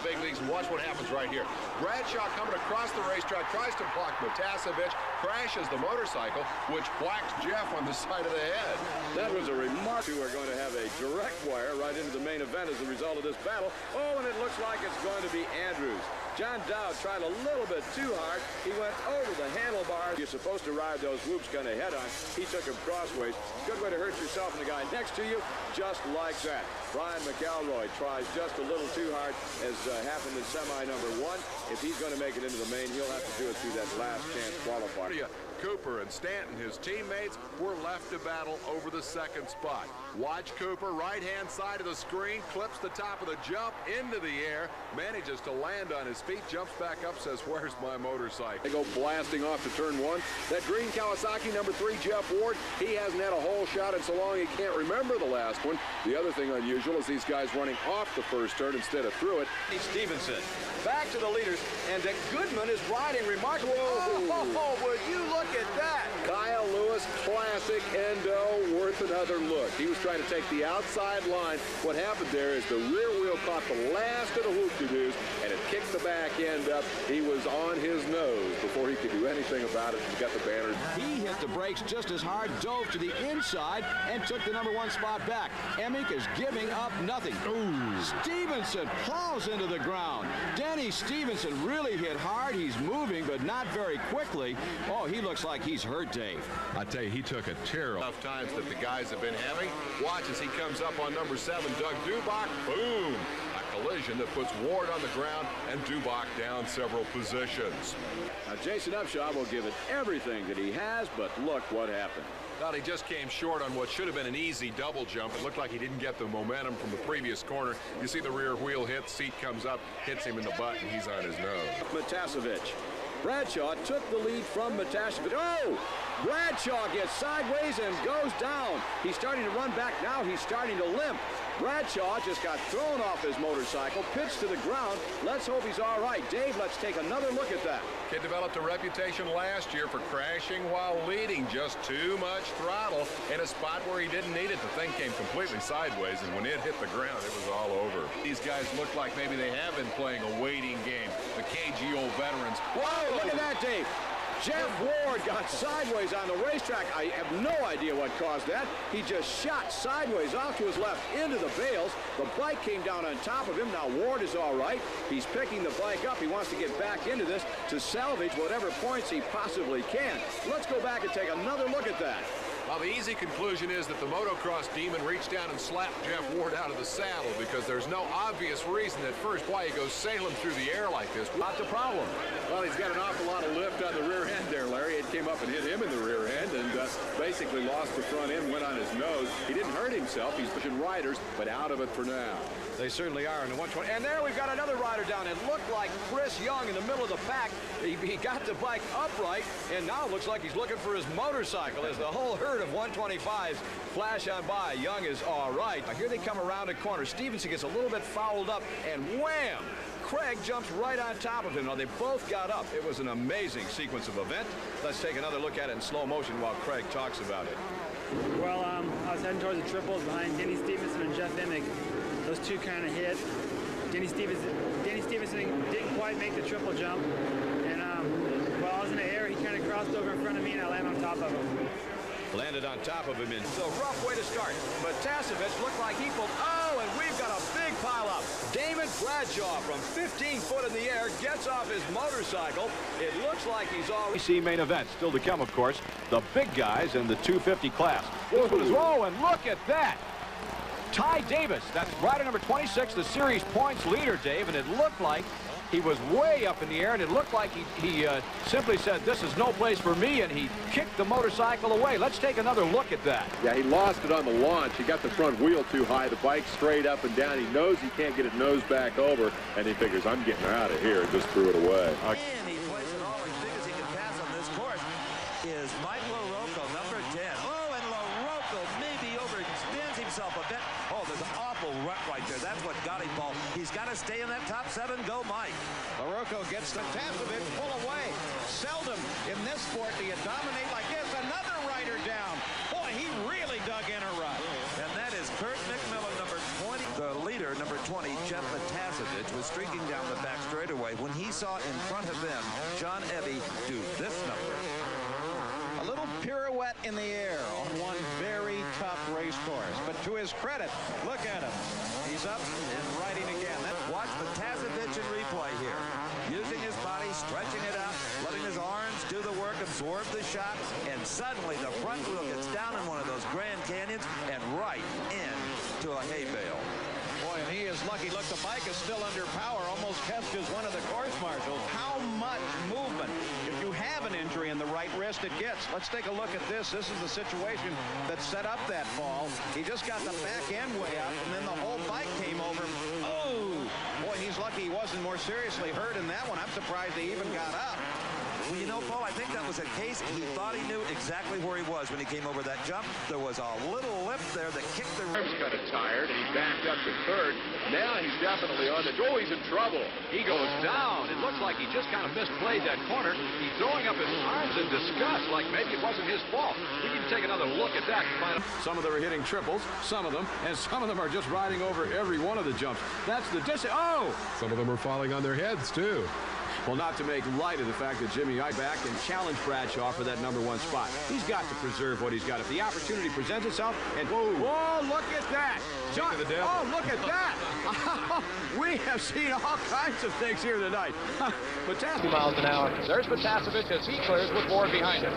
the big leagues, and watch what happens right here. Bradshaw coming across the racetrack, tries to block Matasevich, crashes the motorcycle, which whacks Jeff on the side of the head. That was a remark. We're going to have a direct wire right into the main event as a result of this battle. Oh, and it looks like it's going to be Andrews. John Dowd tried a little bit too hard. He went over the handlebars. You're supposed to ride those whoops kind of head on. He took him crossways. Good way to hurt yourself and the guy next to you, just like that. Brian McElroy tries just a little too hard, as happened in semi number 1. If he's going to make it into the main, he'll have to do it through that last chance qualifier. Cooper and Stanton, his teammates, were left to battle over the second spot. Watch Cooper, right-hand side of the screen, clips the top of the jump into the air, manages to land on his feet, jumps back up, says, "Where's my motorcycle?" They go blasting off to turn 1. That green Kawasaki, number 3, Jeff Ward, he hasn't had a hole shot in so long he can't remember the last one. The other thing unusual is these guys running off the first turn instead of through it. Stevenson back to the leaders, and Goodman is riding remarkable. Oh, would you look at that? Kyle Lewis, classic endo, worth another look. He was trying to take the outside line. What happened there is the rear wheel caught the last of the whoop-de-doos, and it kicked the back end up. He was on his nose before he could do anything about it and got the banner. He hit the brakes just as hard, dove to the inside, and took the number 1 spot back. Emmick is giving up nothing. Ooh. Stevenson plows into the ground. Denny Stevenson really hit hard. He's moving, but not very quickly. Oh, he looks like he's hurt, Dave. I tell you, he took a terrible tough times that the guys have been having. Watch as he comes up on number 7, Doug Dubach. Boom! A collision that puts Ward on the ground and Dubach down several positions. Now, Jason Upshaw will give it everything that he has, but look what happened. Thought he just came short on what should have been an easy double jump. It looked like he didn't get the momentum from the previous corner. You see the rear wheel hit, seat comes up, hits him in the butt, and he's on his nose. Matasevich. Bradshaw took the lead from Matasevich. Oh! Bradshaw gets sideways and goes down. He's starting to run back now. He's starting to limp. Bradshaw just got thrown off his motorcycle, pitched to the ground. Let's hope he's all right. Dave, let's take another look at that. Kid developed a reputation last year for crashing while leading. Just too much throttle in a spot where he didn't need it. The thing came completely sideways, and when it hit the ground, it was all over. These guys look like maybe they have been playing a waiting game. The cagey old veterans. Whoa, look at that, Dave. Jeff Ward got sideways on the racetrack. I have no idea what caused that. He just shot sideways off to his left into the bales. The bike came down on top of him. Now Ward is all right. He's picking the bike up. He wants to get back into this to salvage whatever points he possibly can. Let's go back and take another look at that. Well, the easy conclusion is that the motocross demon reached down and slapped Jeff Ward out of the saddle, because there's no obvious reason at first why he goes sailing through the air like this. Not the problem. Well, he's got an awful lot of lift on the rear end there, Larry. It came up and hit him in the rear end and basically lost the front end, went on his nose. He didn't hurt himself. He's pushing riders, but out of it for now. They certainly are in the 120. And there we've got another rider down. It looked like Chris Young in the middle of the pack. He got the bike upright, and now it looks like he's looking for his motorcycle as the whole herd of 125s flash on by. Young is all right. Now here they come around a corner. Stevenson gets a little bit fouled up, and wham! Craig jumps right on top of him. Now, they both got up. It was an amazing sequence of events. Let's take another look at it in slow motion while Craig talks about it. Well, I was heading towards the triples behind Denny Stevenson and Jeff Emmick. Those two kind of hit. Denny Stevenson didn't quite make the triple jump. And while I was in the air, he kind of crossed over in front of me, and I landed on top of him. Landed on top of him in a rough way to start. But Tasevich looked like he pulled. Oh, and we've got a big pileup. Damon Bradshaw from 15 foot in the air gets off his motorcycle. It looks like he's all. See main event still to come, of course. The big guys in the 250 class. Whoa, and look at that. Ty Davis, that's rider number 26, the series points leader, Dave, and it looked like he was way up in the air, and it looked like he simply said, "This is no place for me," and he kicked the motorcycle away. Let's take another look at that. Yeah, he lost it on the launch. He got the front wheel too high. The bike straight up and down. He knows he can't get it nose back over, and he figures, "I'm getting out of here," and just threw it away. And he plays it all as big as he can pass on this course is Mike LaRocco, number 10. Oh, and LaRocco maybe overextends himself a bit. Oh, there's an awful rut right there. That's what got him, Paul. He's got to stay in that top 7. Go, Mike. LaRocco gets the Tasevich pull away. Seldom in this sport do you dominate like this. Another rider down. Boy, he really dug in a rut. And that is Kurt McMillan, number 20. The leader, number 20, Jeff Matasevich, was streaking down the back straightaway when he saw in front of them John Evie do this number. A little pirouette in the air on one very tough race course. But to his credit, look at him. He's up and riding again. Watch Matasovic in replay here. Using his body, stretching it out, letting his arms do the work, absorb the shot, and suddenly the front wheel gets down in one of those Grand Canyons and right into a hay bale. Boy, and he is lucky. Look, the bike is still under power, almost kept as one of the course marshals. How much movement, if you have an injury in the right wrist, it gets. Let's take a look at this. This is the situation that set up that fall. He just got the back end way up, and then the whole bike came over him. Oh, boy, he's lucky he wasn't more seriously hurt in that one. I'm surprised he even got up. Well, you know, Paul, I think that was a case he thought he knew exactly where he was when he came over that jump. There was a little lip there that kicked the... He's kind of tired, and he backed up to third. Now he's definitely on the... Oh, he's in trouble. He goes down. It looks like he just kind of misplayed that corner. He's throwing up his arms in disgust, like maybe it wasn't his fault. We need to take another look at that. Some of them are hitting triples, some of them, and some of them are just riding over every one of the jumps. That's the oh! Some of them are falling on their heads, too. Well, not to make light of the fact that Jimmy I back and challenge Bradshaw for that #1 spot. He's got to preserve what he's got. If the opportunity presents itself, and whoa, look at that! John, oh, look at that! We have seen all kinds of things here tonight. But 2 miles an hour. There's Matasovic as he clears with Ward behind him.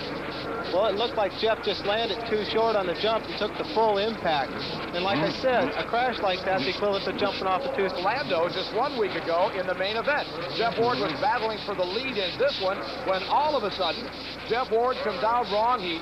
Well, it looked like Jeff just landed too short on the jump and took the full impact. And like I said, a crash like that's equivalent to jumping off a tooth. Lando just 1 week ago in the main event. Jeff Ward was battling for the lead in this one when all of a sudden Jeff Ward comes down wrong. He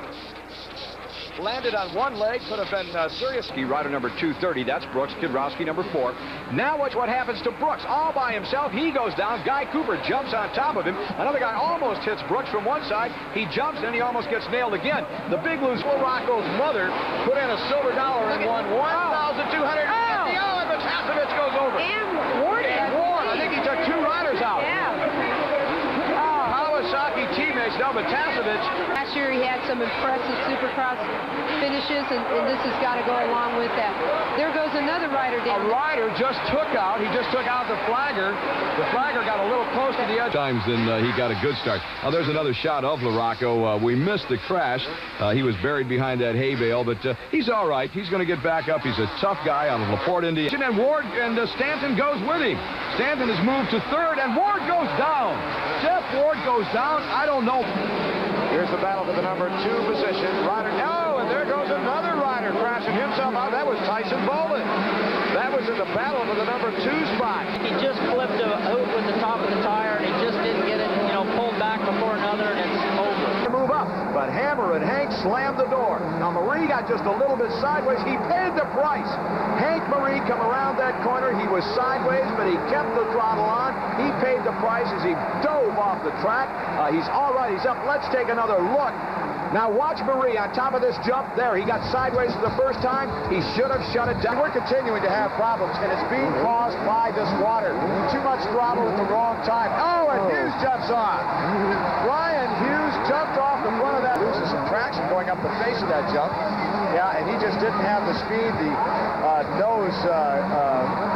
landed on one leg, could have been serious. Rider number 230, that's Brooks. Kidrowski number 4. Now watch what happens to Brooks. All by himself, he goes down. Guy Cooper jumps on top of him. Another guy almost hits Brooks from one side. He jumps and he almost gets nailed again. The big loose Rocco's mother put in a silver dollar and won $1,250. Oh, and Matasovic goes over. And Ward. I think he took 2 riders out. Yeah. Kawasaki teammates, now Matasovic. Last year he had some impressive Supercross finishes, and this has got to go along with that. There goes another rider down. A rider just took out. He just took out the flagger. The flagger got a little close to the edge. Times then he got a good start. Now there's another shot of LaRocco. We missed the crash. He was buried behind that hay bale, but he's all right. He's going to get back up. He's a tough guy out of LaPorte, Indiana. And Ward and Stanton goes with him. Stanton has moved to third, and Ward goes down. Jeff Ward goes down. I don't know. Here's the battle for the number 2 position. Rider, and there goes another rider crashing himself out. That was Tyson Bolin. That was in the battle for the number 2 spot. He just flipped a hoop with the top of the tire, and he just didn't get it, pulled back before another, and it's over. Move up, but Hammer and Hank slammed the door. Now Marie got just a little bit sideways. He paid the price. Hank Marie come around that corner. He was sideways, but he kept the throttle on. He paid the price as he dove off the track. He's all right. He's up. Let's take another look. Now watch Marie on top of this jump. There, he got sideways for the first time. He should have shut it down. We're continuing to have problems, and it's being caused by this water. Too much throttle at the wrong time. Oh, and Hughes jumps on. Brian Hughes jumped off the front of that. Loses some traction going up the face of that jump. Yeah, and he just didn't have the speed. The nose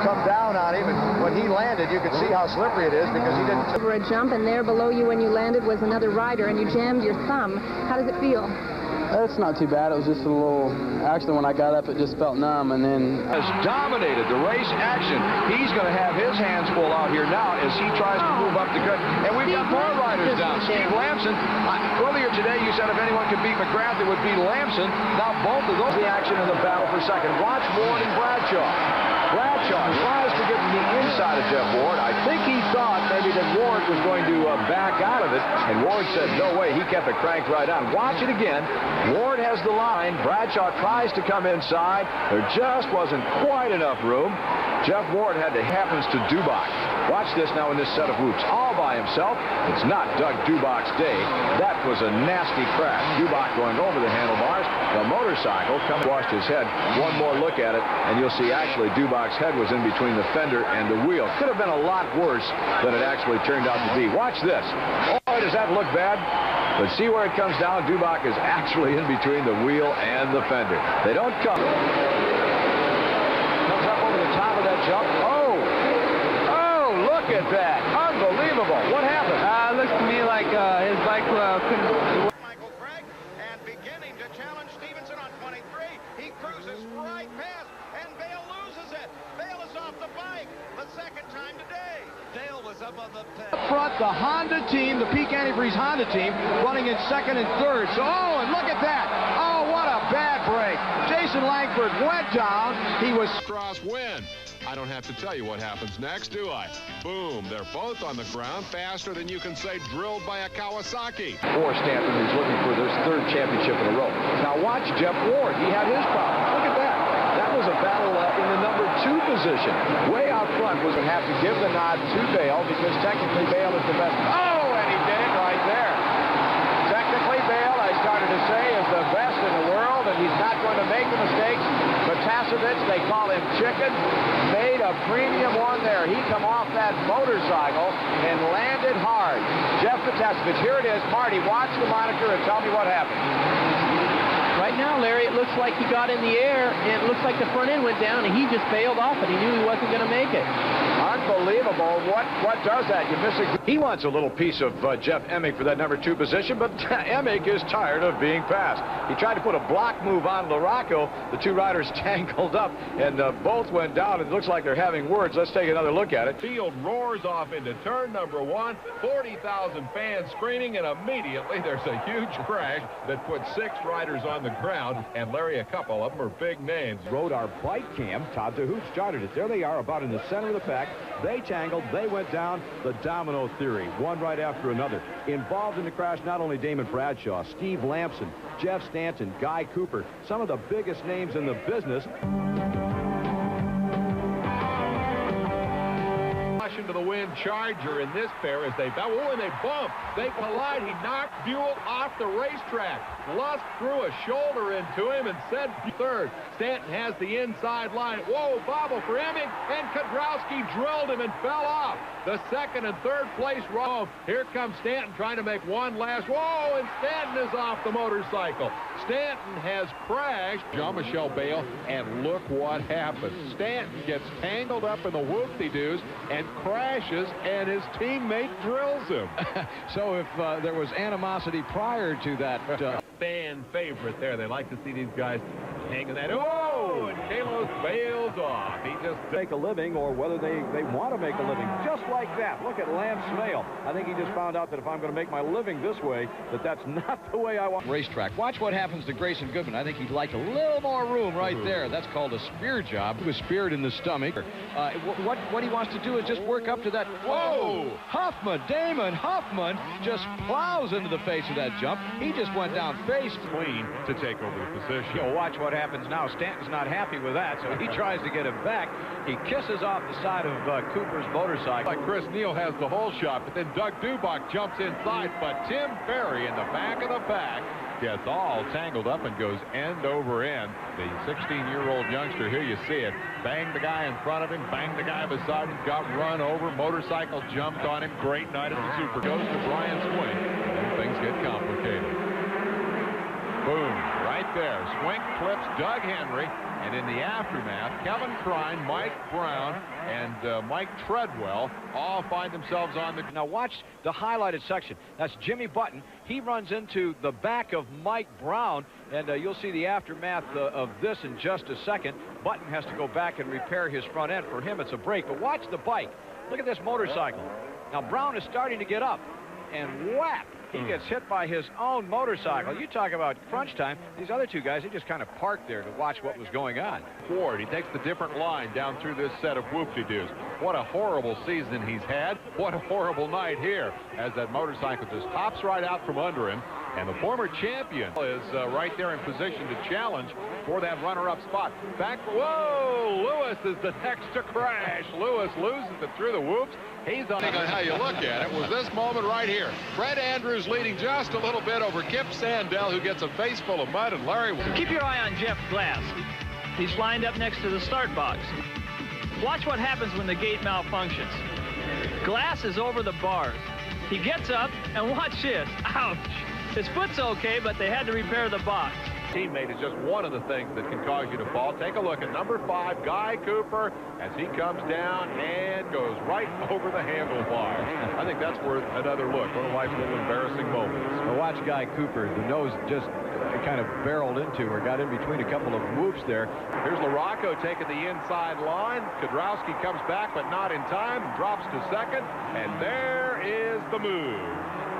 come down on him, and when he landed, you could see how slippery it is because he didn't... Over a jump, and there below you when you landed was another rider, and you jammed your thumb. How does it feel? It's not too bad. It was just a little... Actually, when I got up, it just felt numb, and then... Has dominated the race action. He's going to have his hands full out here now as he tries to move up the cut. And we've got more riders down. Steve Lamson. Earlier today, you said if anyone could beat McGrath, it would be Lamson. Now both of those the action in the battle for second. Watch Ward and Bradshaw. Bradshaw tries to get the inside of Jeff Ward. I think he thought maybe that Ward was going to back out of it, and Ward said no way. He kept it cranked right on. Watch it again. Ward has the line. Bradshaw tries to come inside. There just wasn't quite enough room. Jeff Ward happens to Dubach. Watch this now in this set of whoops. All by himself. It's not Doug Dubach's day. That was a nasty crash. Dubach going over the handlebars. The motorcycle washed his head. One more look at it, and you'll see actually Dubach's head was in between the fender and the wheel. Could have been a lot worse than it actually turned out to be. Watch this. Oh, does that look bad? But see where it comes down. Dubach is actually in between the wheel and the fender. They don't come. Comes up over the top of that jump. Oh, Look at that. Unbelievable. What happened? It looks to me like his bike couldn't... Michael Craig, and beginning to challenge Stevenson on 23. He cruises right past, and Bale loses it. Bale is off the bike the second time today. Dale was up on the pad. Up front, the Honda team, the Peak Antifreeze Honda team, running in second and third. So, oh, and look at that. Oh, what a bad break. Jason Langford went down. He was... Cross win. I don't have to tell you what happens next, do I? Boom, they're both on the ground faster than you can say drilled by a Kawasaki. For Stanton, who's looking for their third championship in a row. Now watch Jeff Ward. He had his problem. Look at that. That was a battle in the number 2 position. Way out front was going to have to give the nod to Bale because technically Bale is the best. Oh, and he did it right there. Technically Bale, I started to say, is the best in the world, and he's not going to make the mistakes. But Tasevich, they call him Chicken, made a premium one there. He come off that motorcycle and landed hard. Jeff Tasevich, here it is. Marty, watch the monitor and tell me what happened. Right now, Larry, it looks like he got in the air, and it looks like the front end went down, and he just bailed off it. He knew he wasn't going to make it. Unbelievable. What does that? You miss it. He wants a little piece of Jeff Emig for that number 2 position, but Emig is tired of being passed. He tried to put a block move on LaRocco. The 2 riders tangled up, and both went down. It looks like they're having words. Let's take another look at it. Field roars off into turn number 1. 40,000 fans screaming, and immediately there's a huge crash that puts 6 riders on the ground. And Larry, a couple of them are big names. Rode our bike cam. Todd DeHoot started it. There they are, about in the center of the pack. They tangled. They went down. The domino theory, one right after another. Involved in the crash, not only Damon Bradshaw, Steve Lamson, Jeff Stanton, Guy Cooper, some of the biggest names in the business. Into the wind Charger in this pair as they bump. They collide. He knocked Buell off the racetrack. Lusk threw a shoulder into him and said third. Stanton has the inside line. Whoa, bobble for Emig, and Kodrowski drilled him and fell off. The second and third place row. Here comes Stanton trying to make one last. Whoa, and Stanton is off the motorcycle. Stanton has crashed. Jean-Michel Bale, and look what happens. Stanton gets tangled up in the whoop-de-doos and crashes, and his teammate drills him. So if there was animosity prior to that... fan favorite there. They like to see these guys hanging that. Oh, and Kalos bails off. He just make a living, or whether they want to make a living. Just like that. Look at Lance Smale. I think he just found out that if I'm going to make my living this way, that's not the way I want. Racetrack. Watch what happens to Grayson Goodman. I think he'd like a little more room right there. That's called a spear job. He was speared in the stomach. What he wants to do is just work up to that. Whoa! Huffman, Damon Huffman just plows into the face of that jump. He just went down face clean to take over the position. You'll watch what happens now. Stanton's not happy with that, so he tries to get him back. He kisses off the side of Cooper's motorcycle. Like Chris Neal has the whole shot, but then Doug Dubach jumps inside, but Tim Ferry in the back of the pack gets all tangled up and goes end over end. The 16-year-old youngster, here you see it, banged the guy in front of him, banged the guy beside him, got run over, motorcycle jumped on him. Great night at the Super. Goes to Brian Swink, and things get complicated. Boom, right there. Swink clips Doug Henry, and in the aftermath, Kevin Krein, Mike Brown, and Mike Treadwell all find themselves on the... Now watch the highlighted section. That's Jimmy Button. He runs into the back of Mike Brown, and you'll see the aftermath of this in just a second. Button has to go back and repair his front end. For him, it's a break, but watch the bike. Look at this motorcycle. Now Brown is starting to get up, and whap! He gets hit by his own motorcycle. You talk about crunch time. These other 2 guys, they just kind of parked there to watch what was going on. Ford, he takes the different line down through this set of whoop-de-doos. What a horrible season he's had. What a horrible night here as that motorcycle just hops right out from under him. And the former champion is right there in position to challenge for that runner-up spot. Back, whoa, Lewis is the next to crash. Lewis loses it through the whoops. He's on how you look at it. Was this moment right here. Fred Andrews leading just a little bit over Kip Sandell, who gets a face full of mud, and Larry... Keep your eye on Jeff Glass. He's lined up next to the start box. Watch what happens when the gate malfunctions. Glass is over the bars. He gets up, and watch this. Ouch. His foot's okay, but they had to repair the box. teammate is just one of the things that can cause you to fall. Take a look at number 5, Guy Cooper, as he comes down and goes right over the handlebars. I think that's worth another look. One of life's little embarrassing moments. Well, watch Guy Cooper. The nose just kind of barreled into or got in between a couple of whoops there. Here's LaRocco taking the inside line. Kudrowski comes back, but not in time. Drops to second, and there is the move.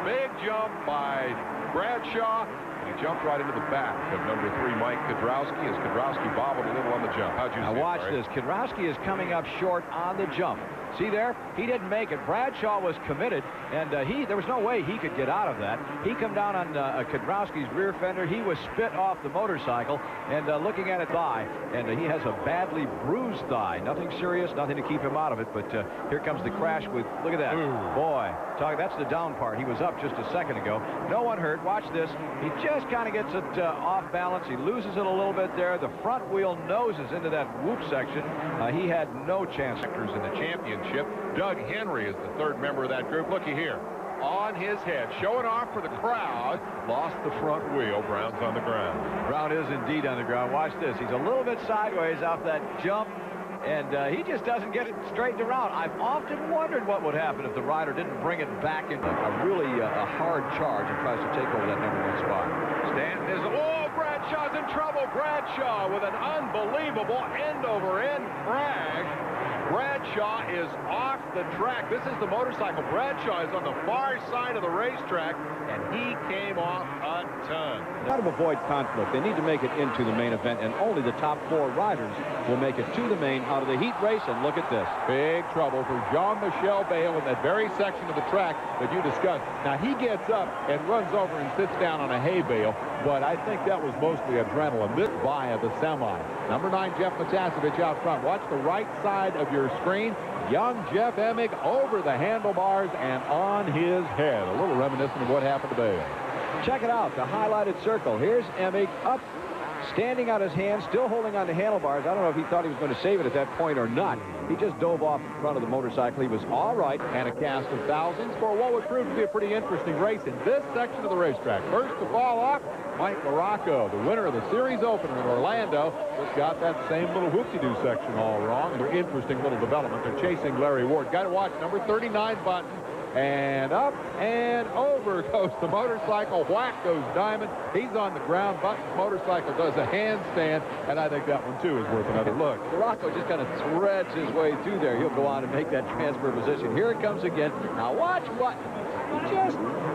Big jump by Bradshaw. He jumped right into the back of number 3, Mike Kudrowski, as Kudrowski bobbled a little on the jump. How'd you see it, Now watch Barry? this. Kudrowski is coming up short on the jump. See there? He didn't make it. Bradshaw was committed, and there was no way he could get out of that. He come down on Kudrowski's rear fender. He was spit off the motorcycle, and looking at it thigh, and he has a badly bruised thigh. Nothing serious, nothing to keep him out of it, but here comes the crash with, look at that. Ooh. Boy, that's the down part. He was up just a second ago. No one hurt. Watch this. He just kind of gets it off balance. He loses it a little bit there. The front wheel noses into that whoop section. He had no chance. In the championship, Doug Henry is the 3rd member of that group. Looky here, on his head, showing off for the crowd, lost the front wheel. Brown's on the ground. Brown is indeed on the ground. Watch this. He's a little bit sideways off that jump, and he just doesn't get it straightened around. I've often wondered what would happen if the rider didn't bring it back in a really a hard charge and tries to take over that number 1 spot. Stanton is, oh, Bradshaw's in trouble. Bradshaw with an unbelievable end-over-end crash. Bradshaw is off the track. This is the motorcycle. Bradshaw is on the far side of the racetrack, and he came off a ton. How to avoid conflict, they need to make it into the main event, and only the top 4 riders will make it to the main out of the heat race. And look at this. Big trouble for Jean-Michel Bale in that very section of the track that you discussed. Now, he gets up and runs over and sits down on a hay bale, but I think that was mostly adrenaline. This via the semi. Number 9, Jeff Matasevich out front. Watch the right side of your screen. Young Jeff Emig over the handlebars and on his head. A little reminiscent of what happened to Bale. Check it out, the highlighted circle. Here's Emig up, standing on his hands, still holding on to handlebars. I don't know if he thought he was going to save it at that point or not. He just dove off in front of the motorcycle. He was all right. And a cast of thousands for what would prove to be a pretty interesting race in this section of the racetrack. First to fall off, Mike LaRocco, the winner of the series opener in Orlando, just got that same little whoop-de-doo section all wrong. An interesting little development. They're chasing Larry Ward. Got to watch number 39 button. And up and over goes the motorcycle. Whack goes Diamond. He's on the ground. Button's motorcycle does a handstand, and I think that one, too, is worth another look. LaRocco just kind of threads his way through there. He'll go on and make that transfer position. Here it comes again. Now watch what.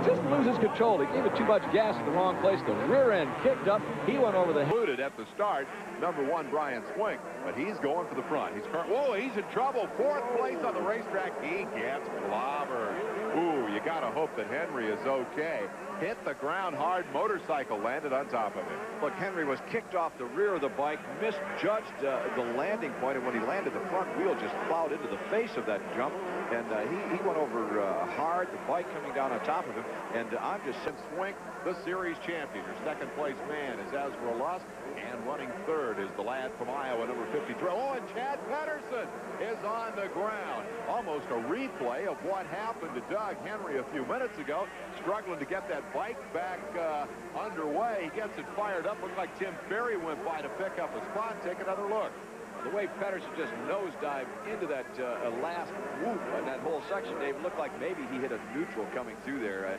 Just loses control. He gave it too much gas in the wrong place. The rear end kicked up. He went over the head. At the start, number 1, Brian Swink, but he's going for the front. Whoa, he's in trouble. 4th place on the racetrack. He gets clobbered. Ooh, you got to hope that Henry is okay. Hit the ground hard. Motorcycle landed on top of him. Look, Henry was kicked off the rear of the bike, misjudged the landing point, and when he landed, the front wheel just plowed into the face of that jump, and he went over hard, the bike coming down on top of him, and I'm just saying, Swink, the series champion. Your 2nd place man is Ezra Lusk, and running 3rd is the lad from Iowa, number 53. Oh, and Chad Pedersen is on the ground. Almost a replay of what happened to Doug Henry a few minutes ago, struggling to get that bike back underway. He gets it fired up. Looks like Tim Ferry went by to pick up a spot. Take another look. The way Pedersen just nosedived into that last whoop on that whole section, Dave, looked like maybe he hit a neutral coming through there.